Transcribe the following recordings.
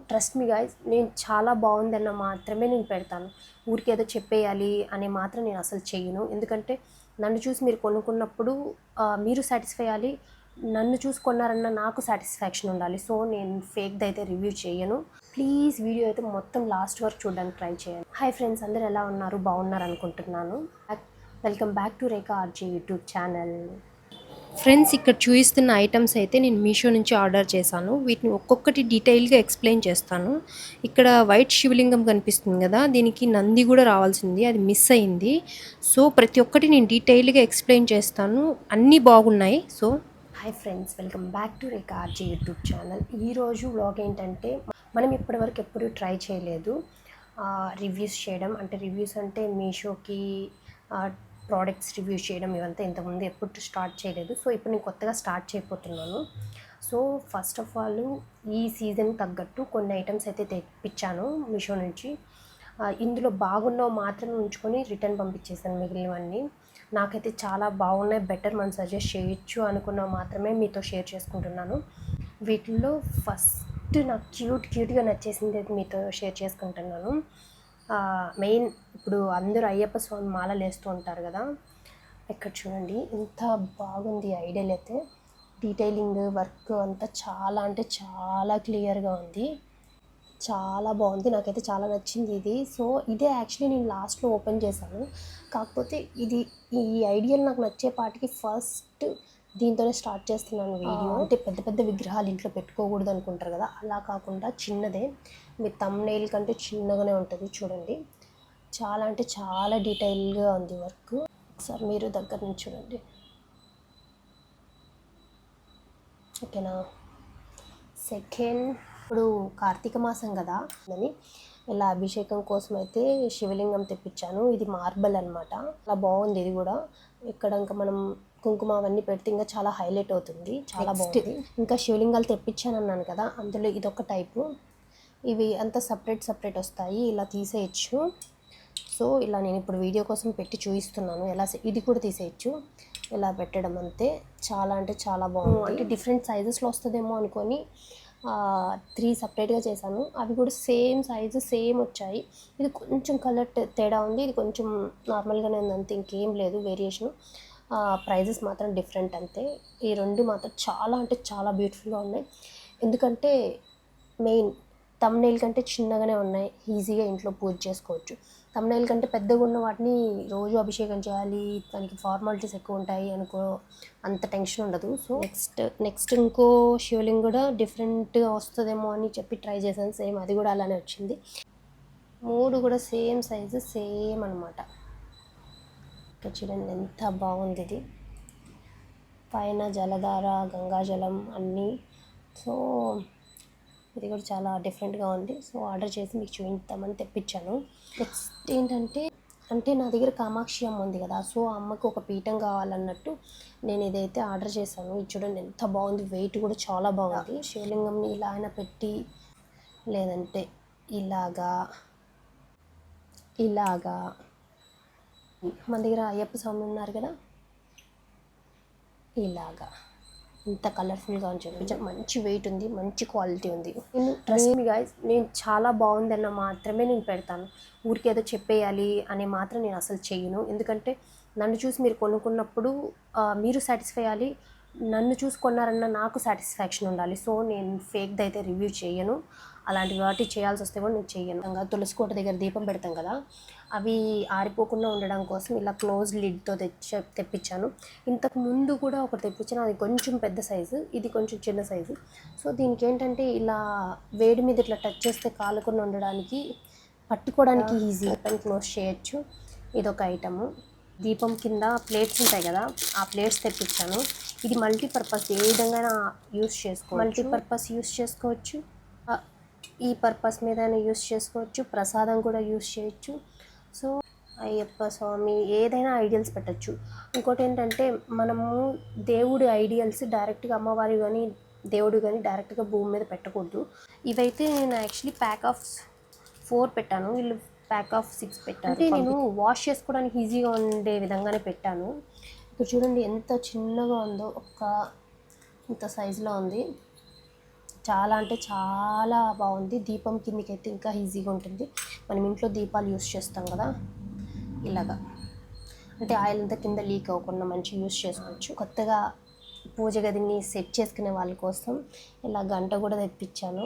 Trust me guys, నేను చాలా బాగుందన్న మాత్రమే నేను పెడతాను. ఊరికేదో చెప్పేయాలి అని మాత్రం నేను అసలు చెయ్యను. ఎందుకంటే నన్ను చూసి మీరు కొనుక్కున్నప్పుడు మీరు సాటిస్ఫై అయ్యాలి, నన్ను చూసి కొన్నారన్న నాకు సాటిస్ఫాక్షన్ ఉండాలి. సో నేను ఫేక్ది అయితే రివ్యూ చేయను. ప్లీజ్ వీడియో అయితే మొత్తం లాస్ట్ వరకు చూడడానికి ట్రై చేయండి. హాయ్ ఫ్రెండ్స్, అందరు ఎలా ఉన్నారు? బాగున్నారు అనుకుంటున్నాను. Welcome back to Rekha RJ YouTube channel. Friends, ఇక్కడ చూపిస్తున్న ఐటమ్స్ అయితే నేను మీషో నుంచి ఆర్డర్ చేశాను. వీటిని ఒక్కొక్కటి డీటెయిల్గా ఎక్స్ప్లెయిన్ చేస్తాను. ఇక్కడ వైట్ శివలింగం కనిపిస్తుంది కదా, దీనికి నంది కూడా రావాల్సింది, అది మిస్ అయింది. సో ప్రతి ఒక్కటి నేను డీటెయిల్గా ఎక్స్ప్లెయిన్ చేస్తాను. అన్నీ బాగున్నాయి. So hi friends, welcome back to Rekha RJ YouTube channel. ఈరోజు వ్లాగ్ ఏంటంటే, మనం ఇప్పటివరకు ఎప్పుడూ ట్రై చేయలేదు రివ్యూస్ చేయడం. అంటే రివ్యూస్ అంటే మీషోకి ప్రోడక్ట్స్ రివ్యూ చేయడం, ఇవంతా ఇంతకుముందు ఎప్పుడు స్టార్ట్ చేయలేదు. సో ఇప్పుడు నేను కొత్తగా స్టార్ట్ చేయబోతున్నాను. సో ఫస్ట్ ఆఫ్ ఆల్ ఈ సీజన్ తగ్గట్టు కొన్ని ఐటమ్స్ అయితే తెప్పించాను మీషో నుంచి. ఇందులో బాగున్నవి మాత్రమే ఉంచుకొని రిటర్న్ పంపించేసాను. మిగిలినవన్నీ నాకైతే చాలా బాగున్నాయి, బెటర్ మనం సజెస్ట్ చేయొచ్చు అనుకున్నవి మాత్రమే మీతో షేర్ చేసుకుంటున్నాను. వీటిల్లో ఫస్ట్ నాకు క్యూట్గా నచ్చేసింది మీతో షేర్ చేసుకుంటున్నాను. మెయిన్ ఇప్పుడు అందరూ అయ్యప్ప స్వామి మాలలు వేస్తూ ఉంటారు కదా, ఇక్కడ చూడండి ఎంత బాగుంది. ఐడియల్ అయితే డీటెయిలింగ్ వర్క్ అంతా చాలా అంటే చాలా క్లియర్గా ఉంది, చాలా బాగుంది. నాకైతే చాలా నచ్చింది ఇది. సో ఇదే యాక్చువల్లీ నేను లాస్ట్లో ఓపెన్ చేశాను. కాకపోతే ఈ ఐడియల్ నాకు నచ్చేపాటికి ఫస్ట్ దీంతోనే స్టార్ట్ చేస్తున్నాను వీడియో. అంటే పెద్ద పెద్ద విగ్రహాలు ఇంట్లో పెట్టుకోకూడదు అనుకుంటారు కదా, అలా కాకుండా చిన్నదే, మీ థంబ్నెయిల్ కంటే చిన్నగానే ఉంటుంది. చూడండి, చాలా అంటే చాలా డీటెయిల్గా ఉంది వర్క్. ఒకసారి మీరు దగ్గర నుంచి చూడండి, ఓకేనా. సెకండ్, ఇప్పుడు కార్తీక మాసం కదా అని ఇలా అభిషేకం కోసం అయితే శివలింగం తెప్పించాను. ఇది మార్బల్ అనమాట, అలా బాగుంది. ఇది కూడా ఇక్కడ ఇంకా మనం కుంకుమ అవన్నీ పెడితే ఇంకా చాలా హైలైట్ అవుతుంది, చాలా బాగుంది. ఇంకా శివలింగాలు తెప్పించాను అన్నాను కదా, అందులో ఇదొక టైపు. ఇవి అంతా సపరేట్ వస్తాయి, ఇలా తీసేయచ్చు. సో ఇలా నేను ఇప్పుడు వీడియో కోసం పెట్టి చూపిస్తున్నాను ఎలా. ఇది కూడా తీసేయచ్చు, ఇలా పెట్టడం అంతే. చాలా అంటే చాలా బాగుంది. అంటే డిఫరెంట్ సైజెస్లో వస్తుందేమో అనుకొని 3 సపరేట్గా చేశాను. అవి కూడా సేమ్ సైజు సేమ్ వచ్చాయి. ఇది కొంచెం కలర్ తేడా ఉంది, ఇది కొంచెం నార్మల్గానే ఉంది అంతే, ఇంకేం లేదు వేరియేషను. ప్రైజెస్ మాత్రం డిఫరెంట్ అంతే. ఈ రెండు మాత్రం చాలా అంటే చాలా బ్యూటిఫుల్గా ఉన్నాయి. ఎందుకంటే మెయిన్ థంబ్నెయిల్ కంటే చిన్నగానే ఉన్నాయి, ఈజీగా ఇంట్లో పూజ చేసుకోవచ్చు. థంబ్నెయిల్ కంటే పెద్దగా ఉన్న వాటిని రోజు అభిషేకం చేయాలి, దానికి ఫార్మాలిటీస్ ఎక్కువ ఉంటాయి అనుకో, అంత టెన్షన్ ఉండదు. సో నెక్స్ట్ ఇంకో శివలింగం కూడా డిఫరెంట్గా వస్తుందేమో అని చెప్పి ట్రై చేశాను. సేమ్ అది కూడా అలానే వచ్చింది. 3 కూడా సేమ్ సైజు సేమ్ అనమాట. ఇక్కడ చూడండి ఎంత బాగుంది ఇది. పైన జలధార, గంగాజలం అన్నీ. సో ఇది కూడా చాలా డిఫరెంట్గా ఉంది. సో ఆర్డర్ చేసి మీకు చూపిద్దామని తెప్పించాను. నెక్స్ట్ ఏంటంటే, నా దగ్గర కామాక్షి అమ్మ ఉంది కదా, సో అమ్మకు ఒక పీఠం కావాలన్నట్టు నేను ఇదైతే ఆర్డర్ చేశాను. ఇది చూడండి ఎంత బాగుంది, వెయిట్ కూడా చాలా బాగుంది. శివలింగంని ఇలా అయినా పెట్టి, లేదంటే ఇలాగా మన దగ్గర అయ్యప్ప స్వామి ఉన్నారు కదా, ఇలాగా ఇంత కలర్ఫుల్గా అని చెప్పి మంచి వెయిట్ ఉంది, మంచి క్వాలిటీ ఉంది. నేను ట్రస్ట్ మీ గైస్, నేను చాలా బాగుందన్న మాత్రమే నేను పెడతాను. ఊరికేదో చెప్పేయాలి అని మాత్రం నేను అసలు చెయ్యను. ఎందుకంటే నన్ను చూసి మీరు కొనుక్కున్నప్పుడు మీరు సాటిస్ఫై అయ్యాలి, నన్ను చూసి కొన్నారన్న నాకు సాటిస్ఫాక్షన్ ఉండాలి. సో నేను ఫేక్ది అయితే రివ్యూ చేయను. అలాంటి వాటి చేయాల్సి వస్తే కూడా నేను చెయ్యను. ఇంకా తులసి కోట దగ్గర దీపం పెడతాం కదా, అవి ఆరిపోకుండా ఉండడం కోసం ఇలా క్లోజ్ లిడ్తో తెప్పించాను. ఇంతకు ముందు కూడా ఒకటి తెప్పించాను, అది కొంచెం పెద్ద సైజు, ఇది కొంచెం చిన్న సైజు. సో దీనికి ఏంటంటే ఇలా వేడి మీద ఇట్లా టచ్ చేస్తే కాలకుండా ఉండడానికి, పట్టుకోవడానికి ఈజీ, పని క్లోజ్ చేయొచ్చు. ఇదొక ఐటము. దీపం కింద ప్లేట్స్ ఉంటాయి కదా, ఆ ప్లేట్స్ తెప్పించాను. ఇది మల్టీపర్పస్, ఏ విధంగా యూస్ చేసుకోవచ్చు. మల్టీపర్పస్ యూస్ చేసుకోవచ్చు, ఈ పర్పస్ మీద యూస్ చేసుకోవచ్చు, ప్రసాదం కూడా యూస్ చేయొచ్చు. సో అయ్యప్ప స్వామి ఏదైనా ఐడియల్స్ పెట్టచ్చు. ఇంకోటి ఏంటంటే, మనము దేవుడి ఐడియల్స్ డైరెక్ట్గా అమ్మవారి కానీ దేవుడు కానీ డైరెక్ట్గా భూమి మీద పెట్టకూడదు. ఇవైతే నేను యాక్చువల్లీ ప్యాక్ ఆఫ్ 4 పెట్టాను, వీళ్ళు ప్యాక్ ఆఫ్ 6 పెట్టాను. అంటే నేను వాష్ చేసుకోవడానికి ఈజీగా ఉండే విధంగానే పెట్టాను. ఇక్కడ చూడండి ఎంత చిన్నగా ఉందో, ఇంత సైజులో ఉంది, చాలా అంటే చాలా బాగుంది. దీపం కిందికైతే ఇంకా ఈజీగా ఉంటుంది. మనం ఇంట్లో దీపాలు యూస్ చేస్తాం కదా, ఇలాగా అంటే ఆయిల్ అంతా కింద లీక్ అవ్వకుండా మంచిగా యూస్ చేసుకోవచ్చు. కొత్తగా పూజ గదిని సెట్ చేసుకునే వాళ్ళ కోసం ఇలా గంట కూడా తెప్పించాను.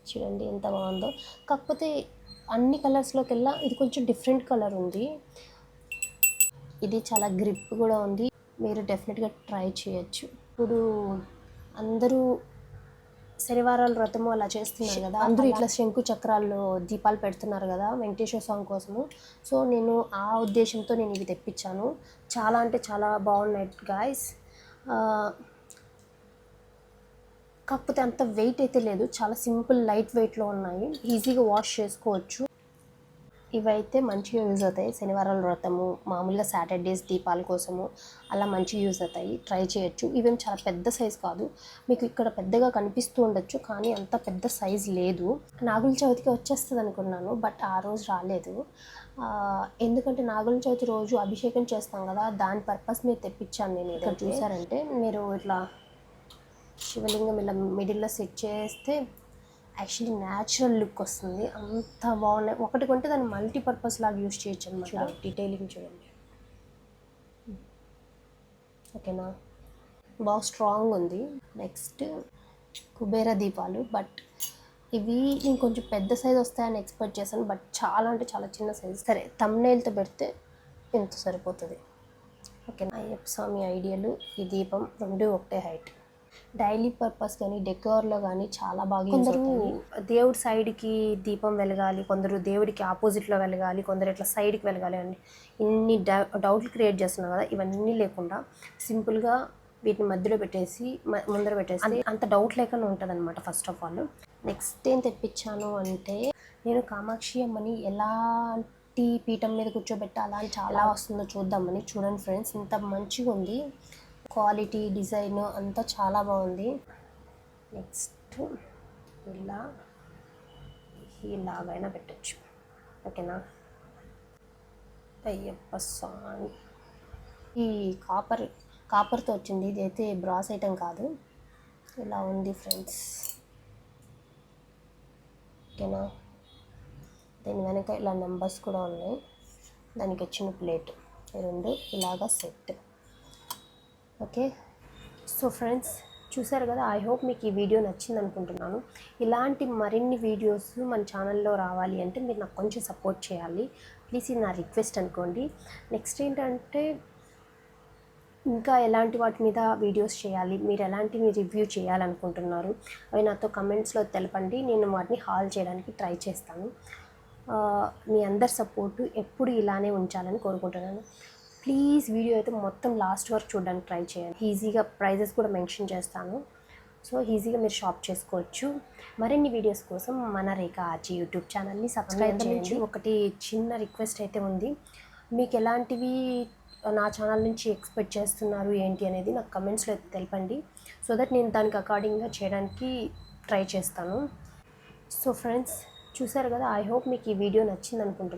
చూడండి ఎంత బాగుందో. కాకపోతే అన్ని కలర్స్లోకి వెళ్ళా ఇది కొంచెం డిఫరెంట్ కలర్ ఉంది. ఇది చాలా గ్రిప్ కూడా ఉంది. మీరు డెఫినెట్గా ట్రై చేయొచ్చు. ఇప్పుడు అందరూ శనివారాల వ్రతము అలా చేస్తున్నారు కదా, అందరూ ఇట్లా శంకు చక్రాల్లో దీపాలు పెడుతున్నారు కదా వెంకటేశ్వర స్వామి కోసము. సో నేను ఆ ఉద్దేశంతో నేను ఇవి తెప్పించాను. చాలా అంటే చాలా బాగున్నాయి గాయస్. కాకపోతే అంత వెయిట్ అయితే లేదు, చాలా సింపుల్ లైట్ వెయిట్లో ఉన్నాయి, ఈజీగా వాష్ చేసుకోవచ్చు. ఇవైతే మంచిగా యూజ్ అవుతాయి శనివారాల వ్రతము, మామూలుగా సాటర్డేస్ దీపాల కోసము అలా మంచిగా యూజ్ అవుతాయి. ట్రై చేయొచ్చు. ఇవేం చాలా పెద్ద సైజ్ కాదు, మీకు ఇక్కడ పెద్దగా కనిపిస్తూ ఉండొచ్చు కానీ అంత పెద్ద సైజ్ లేదు. నాగుల చవితికి వచ్చేస్తుంది అనుకున్నాను, బట్ ఆ రోజు రాలేదు. ఎందుకంటే నాగుల చవితి రోజు అభిషేకం చేస్తాం కదా, దాని పర్పస్ మీరు తెప్పించాను నేను. ఇక్కడ చూసారంటే మీరు ఇట్లా శివలింగం ఇలా మిడిల్లో సెట్ చేస్తే యాక్చువల్లీ న్యాచురల్ లుక్ వస్తుంది. అంత బాగున్నాయి. ఒకటి కొంటే దాన్ని మల్టీపర్పస్ లాగా యూజ్ చేయొచ్చు అనమాట. డీటెయిలింగ్ చూడండి, ఓకేనా, బాగా స్ట్రాంగ్ ఉంది. నెక్స్ట్ కుబేర దీపాలు, బట్ ఇవి ఇంకొంచెం పెద్ద సైజ్ వస్తాయని ఎక్స్పెక్ట్ చేశాను, బట్ చాలా అంటే చాలా చిన్న సైజ్. సరే తమ్నైల్తో పెడితే ఎంత సరిపోతుంది, ఓకేనా. అయ్యప్ప స్వామి ఐడియలు, ఈ దీపం రెండు ఒకటే హైట్. డైలీ పర్పస్ కానీ డెకోర్లో కానీ చాలా బాగా. కొందరు దేవుడి సైడ్కి దీపం వెలగాలి, కొందరు దేవుడికి ఆపోజిట్లో వెలగాలి, కొందరు ఇట్లా సైడ్కి వెలగాలి అని ఇన్ని డౌట్లు క్రియేట్ చేస్తున్నాం కదా. ఇవన్నీ లేకుండా సింపుల్గా వీటిని మధ్యలో పెట్టేసి ముందర పెట్టేసి అంత డౌట్ లేకుండా ఉంటుంది అనమాట. ఫస్ట్ ఆఫ్ ఆల్ నెక్స్ట్ ఏం తెప్పించాను అంటే, నేను కామాక్షి అమ్మని ఎలాంటి పీఠం మీద కూర్చోబెట్టాలా అని చాలా వస్తుందో చూద్దామని. చూడండి ఫ్రెండ్స్, ఇంత మంచిగా ఉంది, క్వాలిటీ డిజైన్ అంతా చాలా బాగుంది. నెక్స్ట్ ఇలాగైనా పెట్టచ్చు, ఓకేనా. అయ్యప్ప స్వామి ఈ కాపర్తో వచ్చింది, ఇది అయితే బ్రాస్ ఐటమ్ కాదు. ఇలా ఉంది ఫ్రెండ్స్, ఓకేనా. దీని వెనక ఇలా నెంబర్స్ కూడా ఉన్నాయి, దానికి వచ్చిన ప్లేట్ రెండు ఇలాగా సెట్. ఓకే, సో ఫ్రెండ్స్ చూసారు కదా, ఐ హోప్ మీకు ఈ వీడియో నచ్చింది అనుకుంటున్నాను. ఇలాంటి మరిన్ని వీడియోస్ మన ఛానల్లో రావాలి అంటే మీరు నాకు కొంచెం సపోర్ట్ చేయాలి ప్లీజ్, ఇది నా రిక్వెస్ట్ అనుకోండి. నెక్స్ట్ ఏంటంటే, ఇంకా ఎలాంటి వాటి మీద వీడియోస్ చేయాలి, మీరు ఎలాంటివి రివ్యూ చేయాలనుకుంటున్నారు అవి నాతో కమెంట్స్లో తెలపండి. నేను వాటిని హాల్ చేయడానికి ట్రై చేస్తాను. మీ అందరి సపోర్టు ఎప్పుడు ఇలానే ఉంచాలని కోరుకుంటున్నాను. ప్లీజ్ వీడియో అయితే మొత్తం లాస్ట్ వరకు చూడడానికి ట్రై చేయండి. ఈజీగా ప్రైజెస్ కూడా మెన్షన్ చేస్తాను, సో ఈజీగా మీరు షాప్ చేసుకోవచ్చు. మరిన్ని వీడియోస్ కోసం మన రేఖ ఆర్జీ యూట్యూబ్ ఛానల్ని సబ్స్క్రైబ్ చేయండి. ఒకటి చిన్న రిక్వెస్ట్ అయితే ఉంది, మీకు ఎలాంటివి నా ఛానల్ నుంచి ఎక్స్పెక్ట్ చేస్తున్నారు ఏంటి అనేది నాకు కమెంట్స్లో తెలపండి, సో దట్ నేను దానికి అకార్డింగ్గా చేయడానికి ట్రై చేస్తాను. సో ఫ్రెండ్స్ చూసారు కదా, ఐ హోప్ మీకు ఈ వీడియో నచ్చింది అనుకుంటున్నాను.